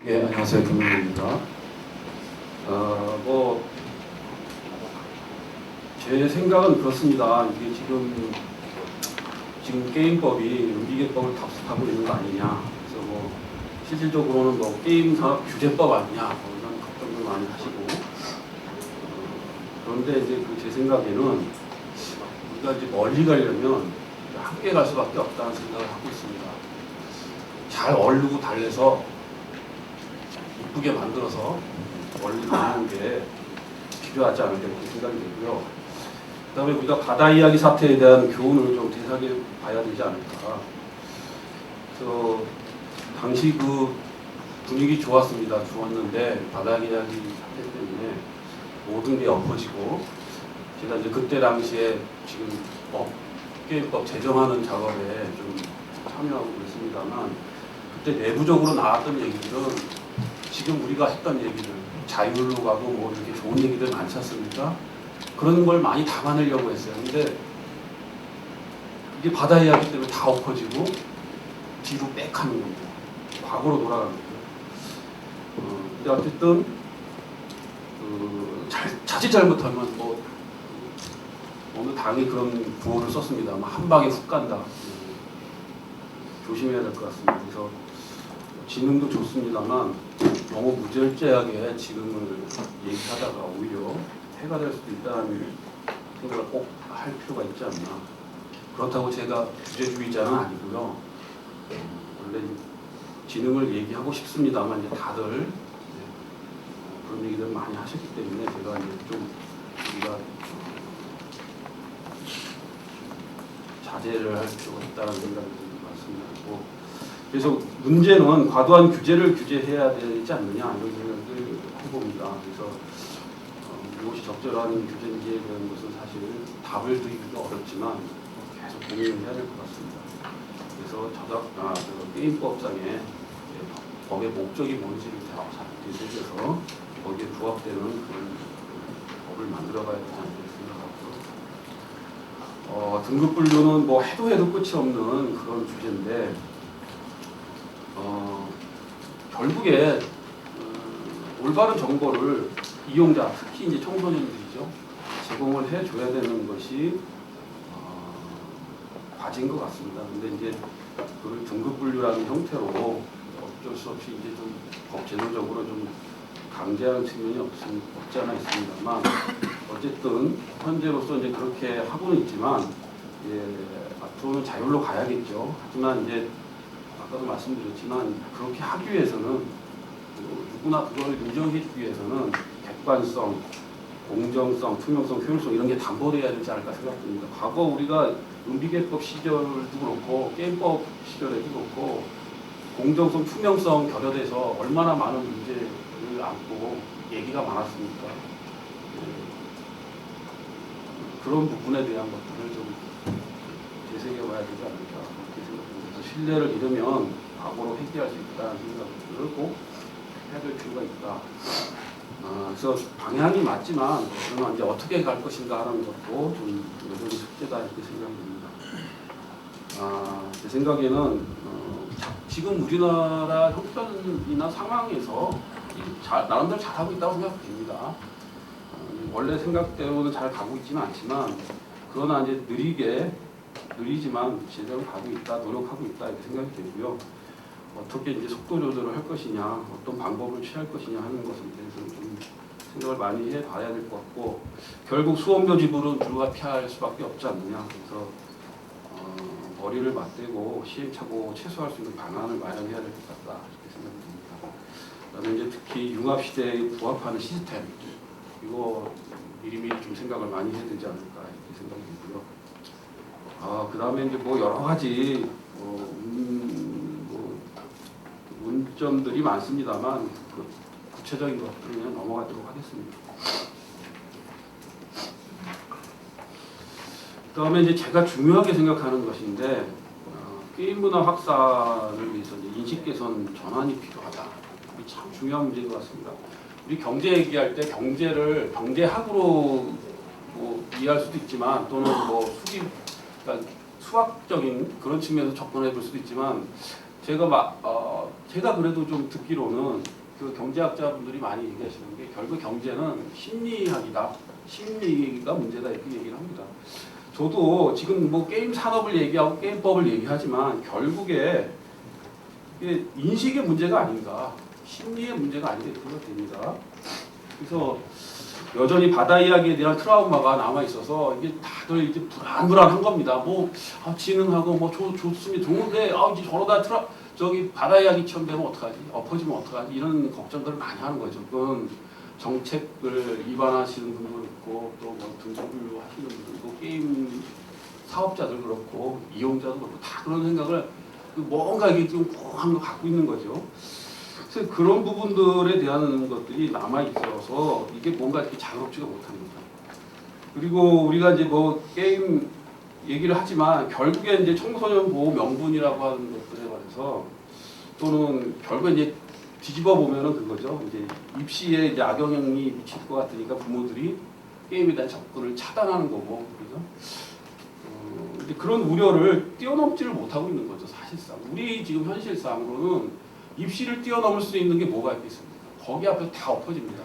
예, 안녕하세요. 김민입니다. 제 생각은 그렇습니다. 이게 지금 게임법이 음비계법을 답습하고 있는 거 아니냐. 그래서 실질적으로는 게임 산업 규제법 아니냐. 이런 걱정도 많이 하시고. 그런데 이제 제 생각에는 우리가 이제 멀리 가려면 함께 갈 수밖에 없다는 생각을 하고 있습니다. 잘 어울리고 달래서 이쁘게 만들어서 멀리 가는 게 필요하지 않을까 이렇게 생각이 되고요. 그 다음에 우리가 바다 이야기 사태에 대한 교훈을 좀 대사하게 봐야 되지 않을까. 그래서 당시 그 분위기 좋았습니다. 좋았는데 바다 이야기 사태 때문에 모든 게 엎어지고, 제가 이제 그때 당시에 지금 게임법 제정하는 작업에 좀 참여하고 그랬습니다만, 그때 내부적으로 나왔던 얘기들은 지금 우리가 했던 얘기들, 자율로 가고 이렇게 좋은 얘기들 많지 않습니까? 그런 걸 많이 담아내려고 했어요. 근데 이게 바다 이야기 때문에 다 엎어지고 뒤로 빽 하는 겁니다. 과거로 돌아가는 거죠. 근데 어쨌든 자칫 잘못하면 어느 당이 그런 구호를 썼습니다. 한 방에 훅 간다. 조심해야 될 것 같습니다. 그래서 지능도 좋습니다만 너무 무절제하게 지능을 얘기하다가 오히려 해가 될 수도 있다는 생각을 꼭 할 필요가 있지 않나. 그렇다고 제가 규제주의자는 아니고요. 원래 지능을 얘기하고 싶습니다만 이제 다들 그런 얘기들 많이 하셨기 때문에 제가 이제 좀 우리가 자제를 할 필요가 있다는 생각이 말씀드리고, 그래서 문제는 과도한 규제를 규제해야 되지 않느냐 이런 생각을 해봅니다. 그래서 무엇이 적절한 규제인지에 대한 것은 사실 답을 드리기도 어렵지만 계속 고민을 해야 될 것 같습니다. 그래서 게임법상의 법의 목적이 뭔지를 잘 되새겨서 거기에 부합되는 그런 법을 만들어가야 되지 않을까 생각하고, 등급 분류는 해도 끝이 없는 그런 주제인데, 결국에 올바른 정보를 이용자, 특히 이제 청소년들이죠, 제공을 해줘야 되는 것이 과제인 것 같습니다. 근데 이제 그 등급 분류라는 형태로 어쩔 수 없이 이제 좀 법 제도적으로 좀 강제하는 측면이 없지 않아 있습니다만, 어쨌든 현재로서 이제 그렇게 하고는 있지만, 앞으로는 자율로 가야겠죠. 하지만 이제 아까도 말씀드렸지만 그렇게 하기 위해서는 누구나 그걸 인정해주기 위해서는 객관성, 공정성, 투명성, 효율성 이런 게 담보돼야 되지 않을까 생각됩니다. 과거 우리가 음비계법 시절도 그렇고 게임법 시절에도 그렇고 공정성, 투명성 결여돼서 얼마나 많은 문제를 안고 얘기가 많았습니까? 그런 부분에 대한 것들을 좀 되새겨봐야 되지 않을까 그렇게 생각합니다. 그래서 신뢰를 잃으면 과거로 회귀할 수 있다는 생각을 꼭 해야 될 필요가 있다. 그래서 방향이 맞지만 그러면 이제 어떻게 갈 것인가 하는 것도 좀 여전히 숙제다 이렇게 생각이 듭니다. 제 생각에는 지금 우리나라 형편이나 상황에서 나름대로 잘하고 있다고 생각됩니다. 원래 생각대로는 잘 가고 있지는 않지만, 그러나 이제 느리지만 제대로 가고 있다, 노력하고 있다 이렇게 생각이 되고요. 어떻게 이제 속도 조절을 할 것이냐, 어떤 방법을 취할 것이냐 하는 것에 대해서 좀 생각을 많이 해봐야 될 것 같고, 결국 수험료 지불은 불가피할 수밖에 없지 않느냐. 그래서 머리를 맞대고 시행착오 최소화할 수 있는 방안을 마련해야 될 것 같다 이렇게 생각됩니다. 그다음에 이제 특히 융합 시대에 부합하는 시스템, 이거 미리미리 좀 생각을 많이 해야 되지 않을까 이렇게 생각이 들고요. 그다음에 이제 여러 가지 문점들이 많습니다만 구체적인 것들은 그냥 넘어가도록 하겠습니다. 그다음에 이제 제가 중요하게 생각하는 것인데, 게임 문화 확산을 위해서 이제 인식 개선 전환이 필요하다. 이게 참 중요한 문제인 것 같습니다. 우리 경제 얘기할 때 경제를 경제학으로 이해할 수도 있지만, 또는 그러니까 수학적인 그런 측면에서 접근해 볼 수도 있지만, 제가 그래도 좀 듣기로는 그 경제학자분들이 많이 얘기하시는 게 결국 경제는 심리학이다. 심리가 문제다 이렇게 얘기를 합니다. 저도 지금 뭐 게임 산업을 얘기하고 게임법을 얘기하지만 결국에 이게 인식의 문제가 아닌가, 심리의 문제가 아닌가 이렇게 생각됩니다. 그래서 여전히 바다 이야기에 대한 트라우마가 남아 있어서 이게 다들 이제 불안불안한 겁니다. 뭐 지능하고 뭐 좋습니다, 좋은데 이제 저러다 저기 바다 이야기처럼 되면 어떡하지? 엎어지면 어떡하지? 이런 걱정들을 많이 하는 거죠. 그건 정책을 위반하시는 분도 있고 또 뭐 등록을 하시는 분도 있고 게임 사업자들 그렇고 이용자도 그렇고 다 그런 생각을 뭔가 이게 좀 꽁한 거 갖고 있는 거죠. 그래서 그런 부분들에 대한 것들이 남아 있어서 이게 뭔가 이렇게 자유롭지가 못합니다. 그리고 우리가 이제 뭐 게임 얘기를 하지만 결국에 이제 청소년 보호 명분이라고 하는 것들에 관해서 또는 결국에 이제 뒤집어 보면은 그거죠. 이제 입시에 이제 악영향이 미칠 것 같으니까 부모들이 게임에 대한 접근을 차단하는 거고, 그죠? 이제 그런 우려를 뛰어넘지를 못하고 있는 거죠, 사실상. 우리 지금 현실상으로는 입시를 뛰어넘을 수 있는 게 뭐가 있겠습니까? 거기 앞에서 다 엎어집니다.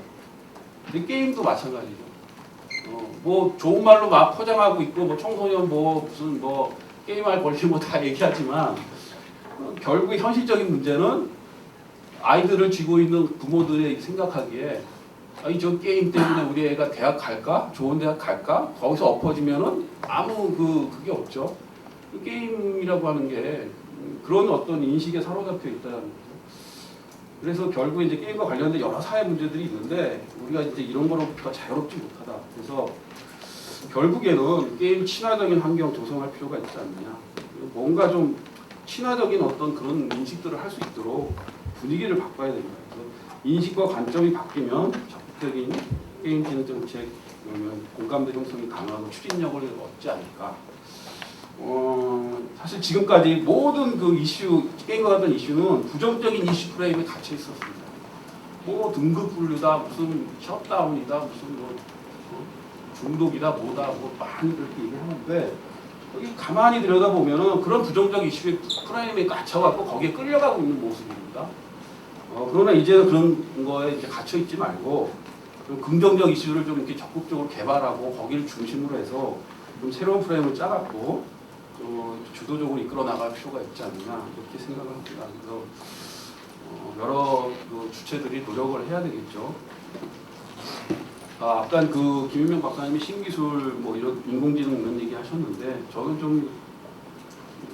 근데 게임도 마찬가지죠. 뭐 좋은 말로 막 포장하고 있고 뭐 청소년 뭐 무슨 뭐 게임할 권리 뭐 다 얘기하지만 결국 현실적인 문제는 아이들을 쥐고 있는 부모들의 생각하기에 저 게임 때문에 우리 애가 대학 갈까? 좋은 대학 갈까? 거기서 엎어지면은 아무 그게 없죠. 게임이라고 하는 게 그런 어떤 인식에 사로잡혀 있다는 거죠. 그래서 결국 이제 게임과 관련된 여러 사회 문제들이 있는데 우리가 이제 이런 거로부터 자유롭지 못하다. 그래서 결국에는 게임 친화적인 환경 조성할 필요가 있지 않느냐. 뭔가 좀 친화적인 어떤 그런 인식들을 할 수 있도록 분위기를 바꿔야 됩니다. 그래서 인식과 관점이 바뀌면 적극적인 게임 진흥 정책, 그러면 공감대 형성이 강하고 추진력을 얻지 않을까. 사실 지금까지 모든 그 이슈, 게임과 같은 이슈는 부정적인 이슈 프레임에 갇혀 있었습니다. 뭐 등급 분류다, 무슨 셧다운이다, 무슨 뭐 중독이다, 뭐다, 뭐 많이 그렇게 얘기하는데 여기 가만히 들여다보면은 그런 부정적 이슈의 프레임에 갇혀갖고 거기에 끌려가고 있는 모습입니다. 그러나 이제는 그런 거에 이제 갇혀 있지 말고 좀 긍정적 이슈를 좀 이렇게 적극적으로 개발하고 거기를 중심으로 해서 좀 새로운 프레임을 짜갖고 주도적으로 이끌어 나갈 필요가 있지 않느냐 이렇게 생각을 합니다. 그래서 여러 주체들이 노력을 해야 되겠죠. 아까 그 김윤명 박사님이 신기술 뭐 이런 인공지능 이런 얘기 하셨는데 저는 좀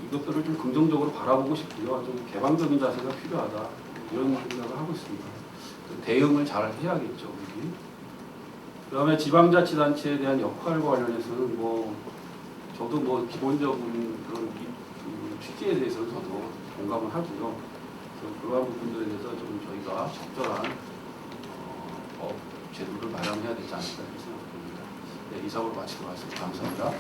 이것들을 좀 긍정적으로 바라보고 싶고요. 좀 개방적인 자세가 필요하다 이런 생각을 하고 있습니다. 대응을 잘 해야겠죠. 우리. 그다음에 지방자치단체에 대한 역할과 관련해서는 뭐 저도 뭐 기본적인 그런 취지에 대해서는 저도 공감을 하고요. 그래서 그러한 부분들에 대해서 좀 저희가 적절한 법 제도를 마련해야 되지 않을까 생각합니다. 네, 이상으로 마치도록 하겠습니다. 감사합니다.